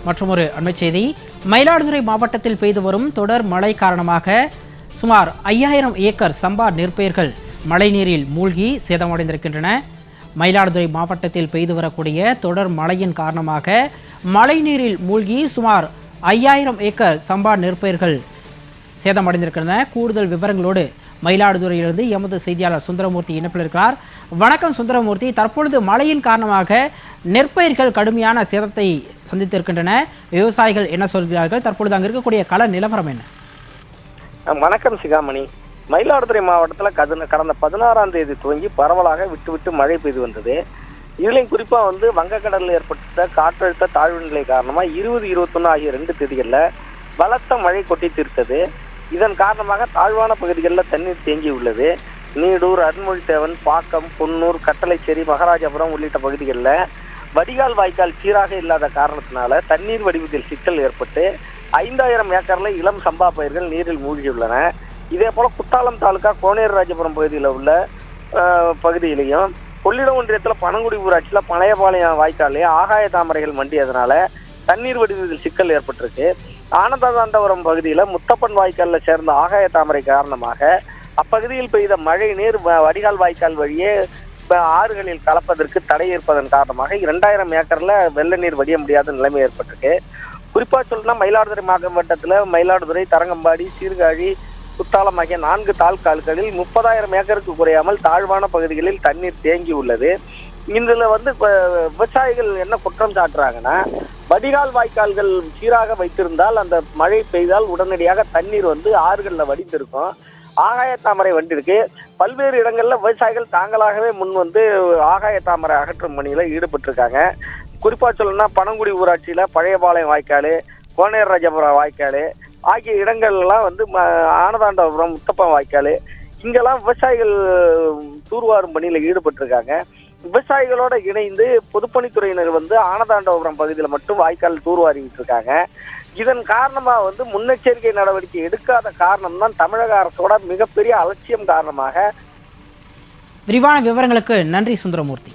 மற்றொரு அண்மைச் செய்தி. மயிலாடுதுறை மாவட்டத்தில் பெய்து வரும் தொடர் மழை காரணமாக சுமார் 5000 ஏக்கர் சம்பா நெற்பயிர்கள் மழைநீரில் மூழ்கி சேதமடைந்திருக்கின்றன. மயிலாடுதுறை மாவட்டத்தில் பெய்து வரக்கூடிய தொடர் மழையின் காரணமாக மழைநீரில் மூழ்கி சுமார் 5000 ஏக்கர் சம்பா நெற்பயிர்கள் சேதமடைந்திருக்கின்றன. கூடுதல் விவரங்களோடு மயிலாடுதுறையிலிருந்து எமது செய்தியாளர் சுந்தரமூர்த்தி இணைப்பில் இருக்கிறார். வணக்கம் சுந்தரமூர்த்தி. தற்பொழுது மழையின் காரணமாக நெற்பயிர்கள் கடுமையான சேதத்தை சந்தித்திருக்கின்றன. விவசாயிகள் என்ன சொல்கிறார்கள்? தற்பொழுது அங்கு இருக்கக்கூடிய கள நிலவரம் என்ன? வணக்கம் சிகாமணி. மயிலாடுதுறை மாவட்டத்தில் கடந்த 16ஆம் தேதி துவங்கி பரவலாக விட்டு மழை பெய்து வந்தது. இதுலையும் குறிப்பாக வங்கக்கடலில் ஏற்பட்ட காற்றழுத்த தாழ்வு நிலை காரணமாக 20, 21 ஆகிய 2 தேதிகளில் பலத்த மழை கொட்டி தீர்த்தது. இதன் காரணமாக தாழ்வான பகுதிகளில் தண்ணீர் தேங்கி உள்ளது. நீடூர், அருண்மொழித்தேவன், பாக்கம், பொன்னூர், கட்டளைச்சேரி, மகாராஜபுரம் உள்ளிட்ட பகுதிகளில் வடிகால் வாய்க்கால் சீராக இல்லாத காரணத்தினால தண்ணீர் வடிவத்தில் சிக்கல் ஏற்பட்டு 5000 ஏக்கரில் இளம் சம்பா பயிர்கள் நீரில் மூழ்கியுள்ளன. இதே போல குத்தாலம் தாலுகா கோனேரராஜபுரம் பகுதியில் உள்ள பகுதியிலையும் கொள்ளிடம் ஒன்றியத்தில் பனங்குடி ஊராட்சியில் பழையபாளையம் வாய்க்காலே ஆகாய தாமரைகள் மண்டியதனால தண்ணீர் வடிவத்தில் சிக்கல் ஏற்பட்டிருக்கு. ஆனந்ததாண்டவரம் பகுதியில் முத்தப்பன் வாய்க்காலில் சேர்ந்த ஆகாய தாமரை காரணமாக அப்பகுதியில் பெய்த மழை நீர் வடிகால் வாய்க்கால் வழியே ஆறுகளில் கலப்பதற்கு தடை ஏற்பதன் காரணமாக 2000 ஏக்கரில் வெள்ள நீர் வடிய முடியாத நிலைமை ஏற்பட்டிருக்கு. குறிப்பாக சொல்லணும்னா மயிலாடுதுறை மாவட்டத்தில் மயிலாடுதுறை, தரங்கம்பாடி, சீர்காழி, குத்தாலம் ஆகிய 4 தாலுகாக்களில் 30,000 ஏக்கருக்கு குறையாமல் தாழ்வான பகுதிகளில் தண்ணீர் தேங்கி உள்ளது. இதில் விவசாயிகள் என்ன குற்றம் சாட்டுறாங்கன்னா, வடிகால் வாய்க்கால்கள் சீராக வைத்திருந்தால் அந்த மழை பெய்தால் உடனடியாக தண்ணீர் ஆறுகளில் வடிந்திருக்கும். ஆகாய தாமரை வண்டிருக்கு. பல்வேறு இடங்களில் விவசாயிகள் தாங்களாகவே முன் ஆகாய தாமரை அகற்றும் பணியில் ஈடுபட்டிருக்காங்க. குறிப்பாக சொல்லணும்னா பனங்குடி ஊராட்சியில் பழையபாளையம் வாய்க்கால், கோனேரராஜபுரம் வாய்க்கால் ஆகிய இடங்கள்லாம் ஆனந்தாண்டபுரம், முத்தப்பன் வாய்க்கால் இங்கெல்லாம் விவசாயிகள் தூர்வாரும் பணியில் ஈடுபட்டிருக்காங்க. விவசாயிகளோட இணைந்து பொதுப்பணித்துறையினர் ஆனந்தாண்டபுரம் பகுதியில் மட்டும் வாய்க்கால் தூர்வாரிட்டு இருக்காங்க. இதன் காரணமாக முன்னெச்சரிக்கை நடவடிக்கை எடுக்காத காரணம் தான் தமிழக அரசோட மிகப்பெரிய அலட்சியம் காரணமாக. விரிவான விவரங்களுக்கு நன்றி சுந்தரமூர்த்தி.